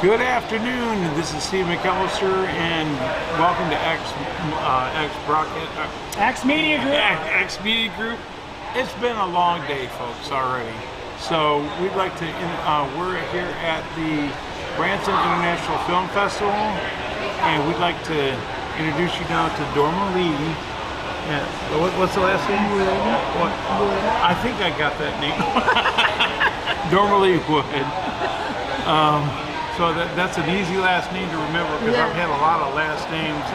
Good afternoon. This is Steve McAllister, and welcome to X Broadcast X Media Group. X Media Group. It's been a long day, folks, already. So we'd like to. We're here at the Branson International Film Festival, and we'd like to introduce you now to Dormalee. What's the last name? What? I think I got that name. Dormalee Wood. So that's an easy last name to remember because I've had a lot of last names.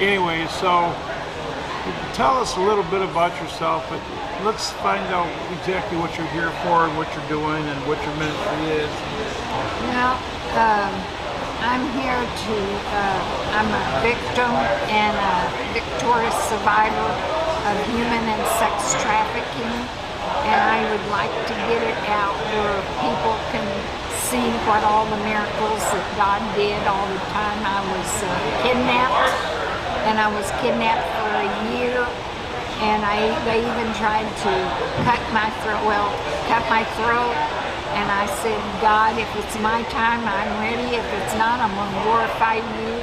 Anyway, so tell us a little bit about yourself, but let's find out exactly what you're here for and what you're doing and what your ministry is. Well, I'm here I'm a victim and a victorious survivor of human and sex trafficking, and I would like to get it out where people can see what all the miracles that God did all the time. I was kidnapped, and I was kidnapped for a year, and they even tried to cut my throat, and I said, God, if it's my time, I'm ready. If it's not, I'm going to glorify you.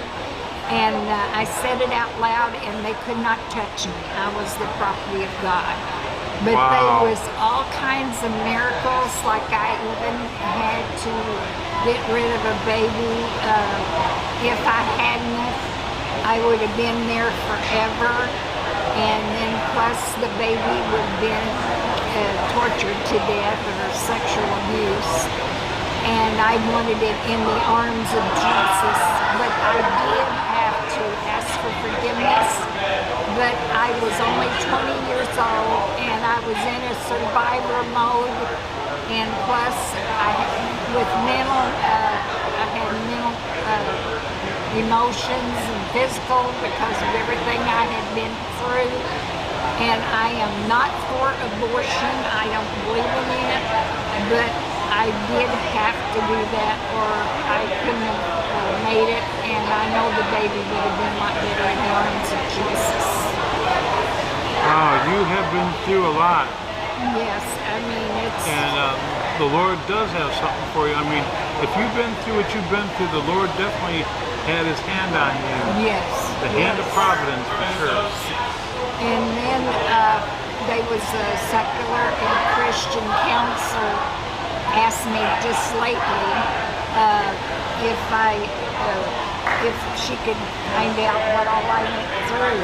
And I said it out loud, and they could not touch me. I was the property of God. But there was all kinds of miracles, like I even had to get rid of a baby. If I hadn't, I would have been there forever. And then plus the baby would have been tortured to death or sexual abuse. And I wanted it in the arms of Jesus. But I did have to ask for forgiveness. But I was only 20 years old, and I was in a survivor mode, and plus I had mental emotions and physical because of everything I had been through. And I am not for abortion. I don't believe in it, but I did have to do that, or I couldn't have made it, and I know the baby would have been a lot better in the arms of Jesus. Wow, you have been through a lot. Yes, I mean, it's... And the Lord does have something for you. I mean, if you've been through what you've been through, the Lord definitely had His hand on you. Yes. The hand of providence, for sure. And then there was a secular and Christian counselor asked me just lately if she could find out what all I went through.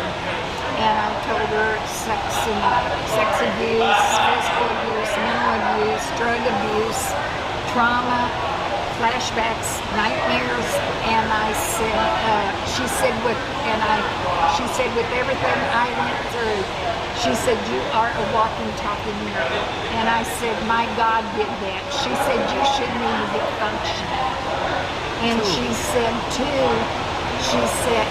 And I told her sex abuse, physical abuse, mental abuse, drug abuse, trauma, flashbacks, nightmares, and I said, she said with everything I went through, she said, you are a walking, talking miracle. And I said, my God did that. She said, you shouldn't even be functioning. And she said too, she said,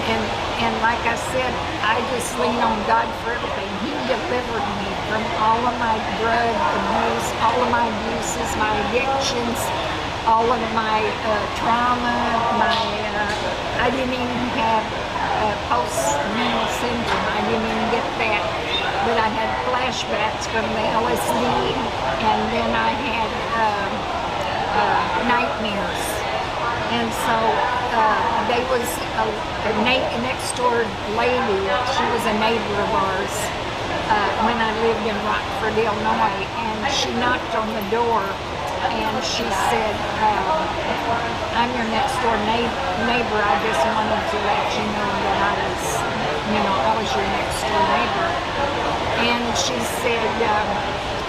and like I said, I just lean on God for everything. He delivered me from all of my drug abuse, all of my abuses, my addictions, all of my trauma, I didn't even have post-natal syndrome. I didn't even get that. But I had flashbacks from the LSD, and then I had nightmares. And so there was a next door lady, she was a neighbor of ours when I lived in Rockford, Illinois, and she knocked on the door and she said, I'm your next door neighbor, I just wanted to let you know that I was your next door neighbor. And she said,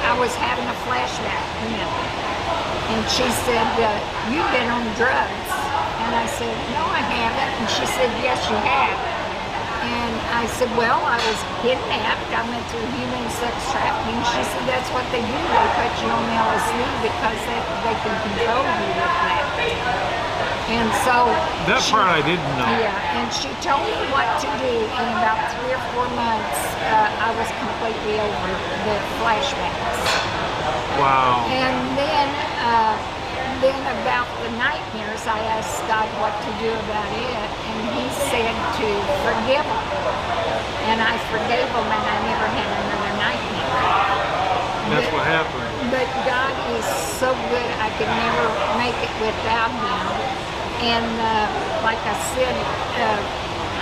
I was having a flashback, and she said, you've been on drugs. And I said, no, I haven't. And she said, yes, you have. And I said, well, I was kidnapped. I went through human sex trafficking. She said, that's what they do. They put you on LSD because they can control you with that. And so... That part I didn't know. Yeah, and she told me what to do. In about 3 or 4 months, I was completely over the flashbacks. Wow. And then about the nightmares, I asked God what to do about it, and He said to forgive them. And I forgave them, and I never had another nightmare. That's what happened. But but God is so good. I could never make it without Him. And like I said,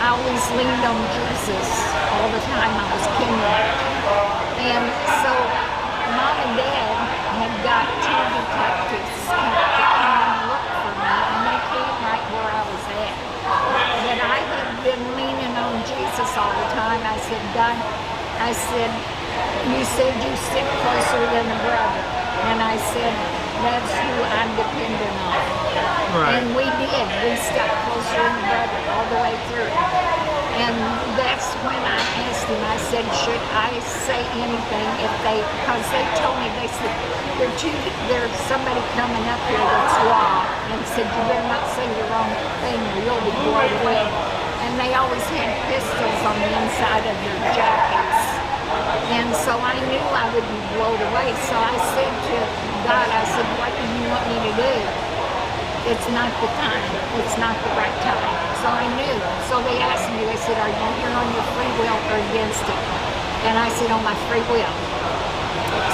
I always leaned on Jesus all the time I was kidnapped. And so Mom and Dad had got two detectives come to come and look for me, and they came right where I was at. But I had been leaning on Jesus all the time. I said, God, I said, you said you stick closer than a brother. And I said, that's who I'm dependent on. Right. And we did. We stuck closer than a brother all the way through. And that's when I asked him, I said, should I say anything if they, because they told me, they said, there's somebody coming up here that's law, and said, you better not say the wrong thing or you'll be blown away. And they always had pistols on the inside of their jackets. And so I knew I would be blown away. So I said to God, I said, what do you want me to do? It's not the time. It's not the right time. So I knew. So they asked me, they said, are you here on your free will or against it? And I said, on my free will.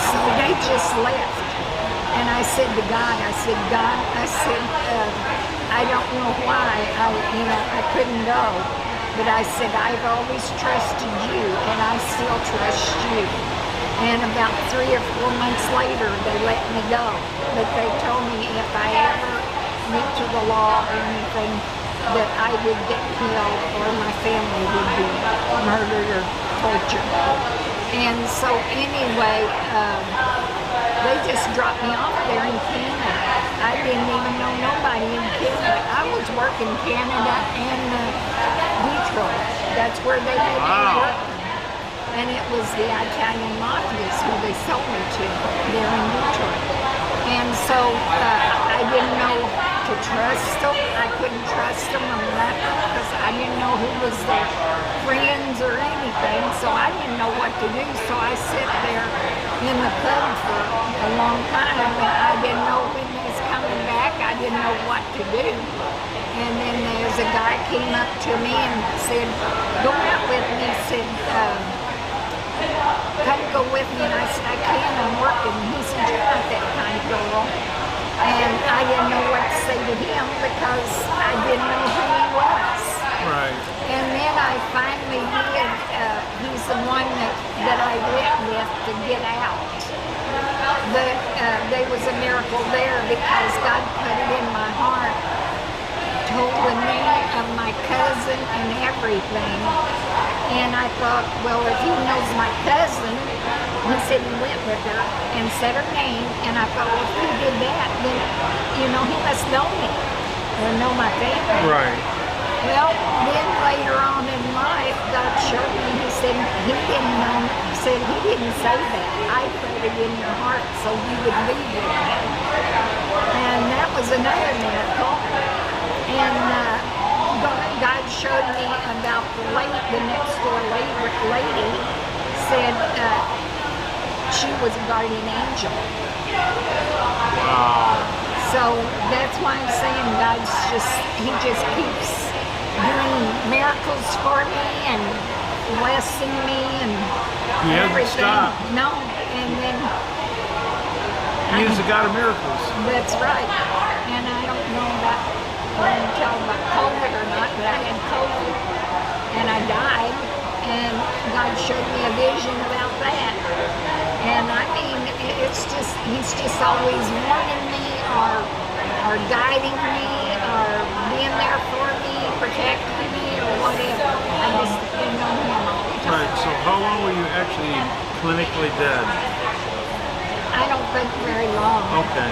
So they just left. And I said to God, I said, God, I said, I don't know why I couldn't go. But I said, I've always trusted you, and I still trust you. And about 3 or 4 months later, they let me go. But they told me if I ever went to the law or anything, that I would get killed or my family would be murdered or tortured. And so anyway, they just dropped me off there in Canada. I didn't even know nobody in Canada. I was working Canada and Detroit. That's where they made me work. And it was the Italian mafias who they sold me to there in Detroit. And so I didn't know to trust them. I couldn't trust them on nothing because I didn't know who was their friends or anything. So I didn't know what to do. So I sat there in the pub for a long time. And I didn't know when they was coming back. I didn't know what to do. And then there's a guy came up to me and said, go out with me. He said, come go with me. And I said, I can't, I'm working. He said, you're not that kind of girl. And I didn't know what to say to him because I didn't know who he was. Right. And then I finally did. He's the one that I went with to get out. But there was a miracle there because God put it in my heart, told the name of my cousin and everything. And I thought, well, if he knows my cousin, he said he went with her and said her name. And I thought, well, if he did that, then, he must know me or know my family. Right. Well, then later on in life, God showed me, he said he didn't know, he said he didn't say that. I put it in your heart so you would leave with him. And that was another miracle. And God showed me about the next door lady said she was a guardian angel. Wow. So that's why I'm saying he just keeps doing miracles for me and blessing me and everything. Stop. No, and then He is the God of miracles. that's right. And I don't know about COVID or not, but I had COVID and I died, and God showed me a vision about that. And I mean, he's just always warning me or guiding me or being there for me, protecting me or whatever. I just depend on him all the time. Right, so how long were you actually clinically dead? I don't think very long. Okay,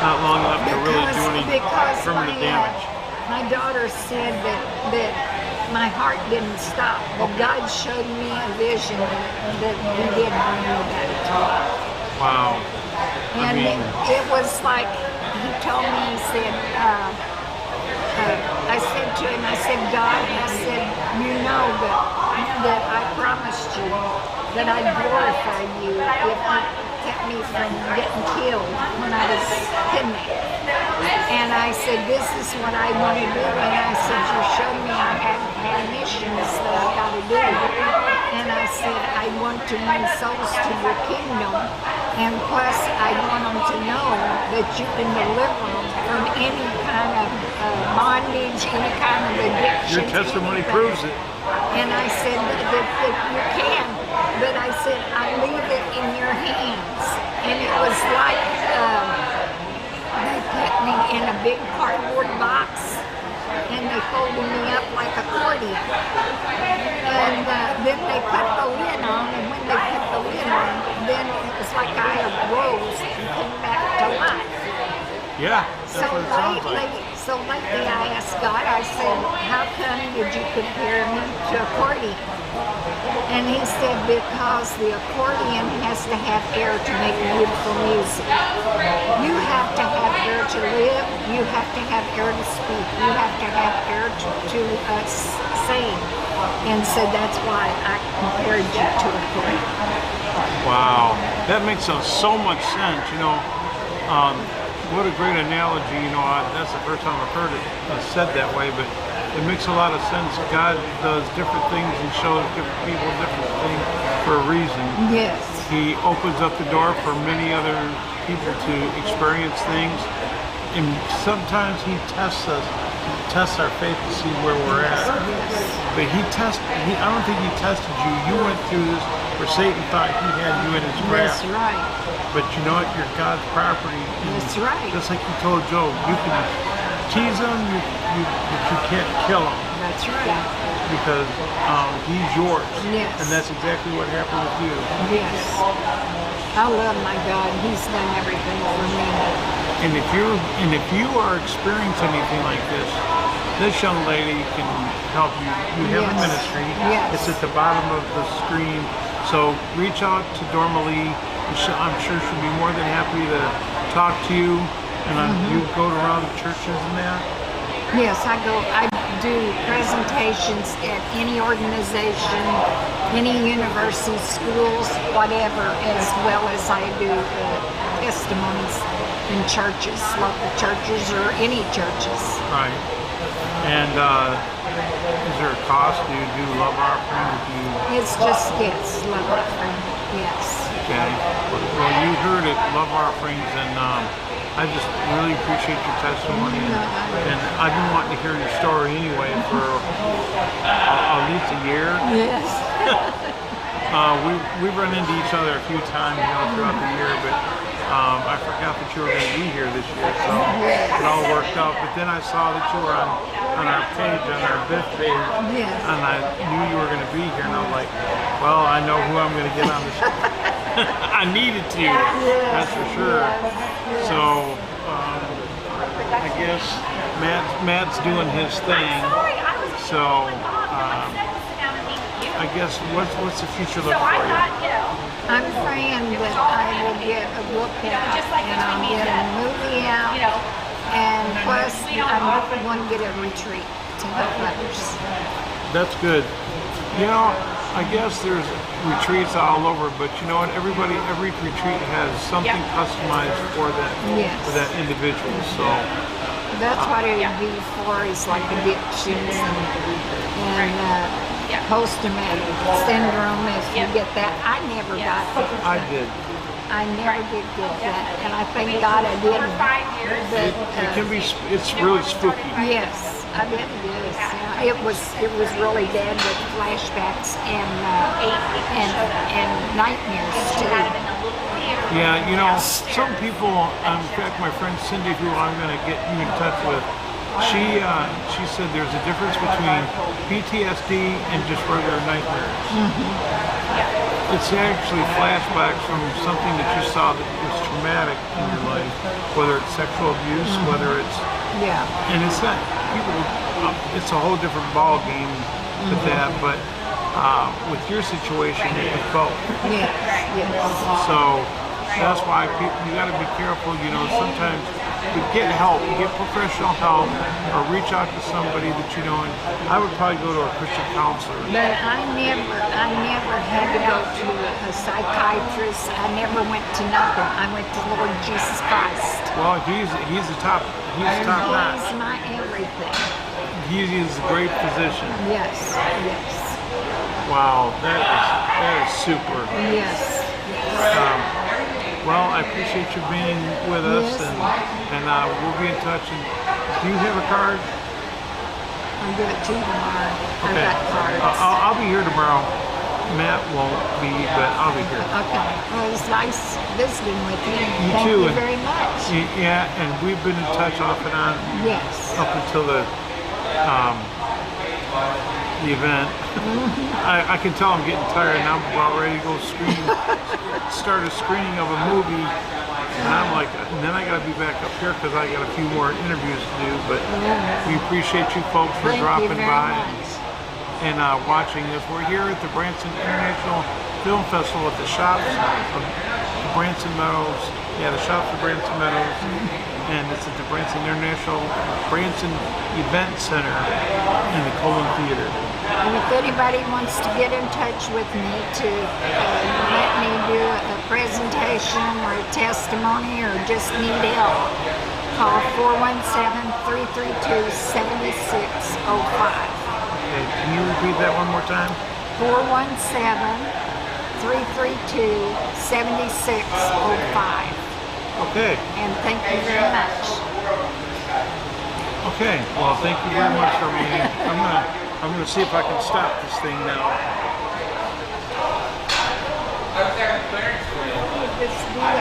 not long enough to really do any permanent damage. My daughter said that my heart didn't stop, but God showed me a vision that he did bring me back to life. Wow. And it was like, he told me, he said, I said to him, I said, God, I said, you know that I promised you that I'd glorify you if you kept me from getting killed when I was kidnapped. And I said, this is what I want to do. And I said, you showed me I had missions that I got to do. and I said, I want to win souls to your kingdom, and plus I want them to know that you can deliver them from any kind of bondage, any kind of addiction. Your testimony proves it. And I said that you can, but I said, I leave it in your hands. And it was like they put me in a big cardboard box, and they folded me up like a accordion. And then they put the lid on, and when they put the lid on, then it was like I rose and came back to life. Yeah, So lately I asked God, I said, how come did you compare me to accordion? And he said, because the accordion has to have air to make beautiful music. You have to have air to live, you have to have air to speak, you have to have air to sing. And so that's why I compared you to accordion. Wow, that makes so much sense, you know. What a great analogy, you know, that's the first time I've heard it said that way, but it makes a lot of sense. God does different things and shows different people different things for a reason. Yes. He opens up the door for many other people to experience things, and sometimes he tests us, tests our faith to see where we're at. But I don't think he tested you. You went through this where Satan thought he had you in his grasp. That's right. But you know what? You're God's property. That's right. Just like he told Job, you can tease him, but you can't kill him. That's right. Because he's yours. Yes. And that's exactly what happened with you. Yes. I love my God. He's done everything for me. And if you are experiencing anything like this young lady can help you. You have a ministry. Yes. It's at the bottom of the screen. So reach out to Dormalee. I'm sure she'll be more than happy to talk to you. And you go around the churches and that? Yes, I do presentations at any organization, any university, schools, whatever, as well as I do testimonies in churches, local churches or any churches. Right. And is there a cost? Do you do love offering? It's just, yes, love offering, yes. Okay. Well, you heard it, love offerings, and I just really appreciate your testimony. And I've been wanting to hear your story anyway for at least a year. Yes. We've run into each other a few times, you know, throughout the year, but I forgot that you were going to be here this year, so it all worked out. But then I saw that you were on our page, on our Biff page, and I knew you were going to be here, and I was like, well, I know who I'm going to get on the show. I needed to, that's for sure. So I guess Matt's doing his thing. So I guess what's the future look for you? I'm praying that I will get a book out and I'll get a movie out, and plus I'm going to get a retreat to help others. That's good. You know, I guess there's retreats all over, but you know what? Every retreat has something customized for that individual. So that's what it would be for, is like addictions and post-traumatic syndrome. If you get that, I never got that. I did. I never did get that, and I thank God I didn't. But it can be. It's really spooky. Yes, I bet it is. Yeah. It was really bad with flashbacks and nightmares too. Yeah, you know, some people. In fact, my friend Cindy, who I'm going to get you in touch with, she said there's a difference between PTSD and just regular nightmares. It's actually flashbacks from something that you saw that was traumatic in your life, whether it's sexual abuse, whether it's and it's not people. It's a whole different ball game with that, but with your situation, it was both. Yes. So that's why you got to be careful. You know, sometimes get help, get professional help, or reach out to somebody that you know. And I would probably go to a Christian counselor. But I never had to go to a psychiatrist. I never went to nothing. I went to Lord Jesus Christ. Well, he's the top. He's top notch. He's my everything. He is a great physician. Yes. Wow, that is super. Yes. Well, I appreciate you being with us, Yes. and we'll be in touch. And do you have a card? I'll give it to you tomorrow. I've Okay. got cards. I'll be here tomorrow. Matt won't be, but I'll be here. Okay. Well, it was nice visiting with you. You Thank too, you and- very much. Yeah, and we've been in touch off and on Yes. up until the event. I can tell I'm getting tired, and I'm about ready to go start a screening of a movie. And I'm like, and then I got to be back up here because I got a few more interviews to do. But we appreciate you folks for Thank you dropping very by much. and watching this. We're here at the Branson International Film Festival at the shops of Branson Meadows. Yeah, the shops of Branson Meadows. And it's at the Branson Event Center in the Colon Theater. And if anybody wants to get in touch with me to let me do a presentation or a testimony or just need help, call 417-332-7605. Okay, can you repeat that one more time? 417-332-7605. Okay. And thank you very much. Okay. Well, thank you very much, Dormalee. I'm gonna see if I can stop this thing now. Just do that.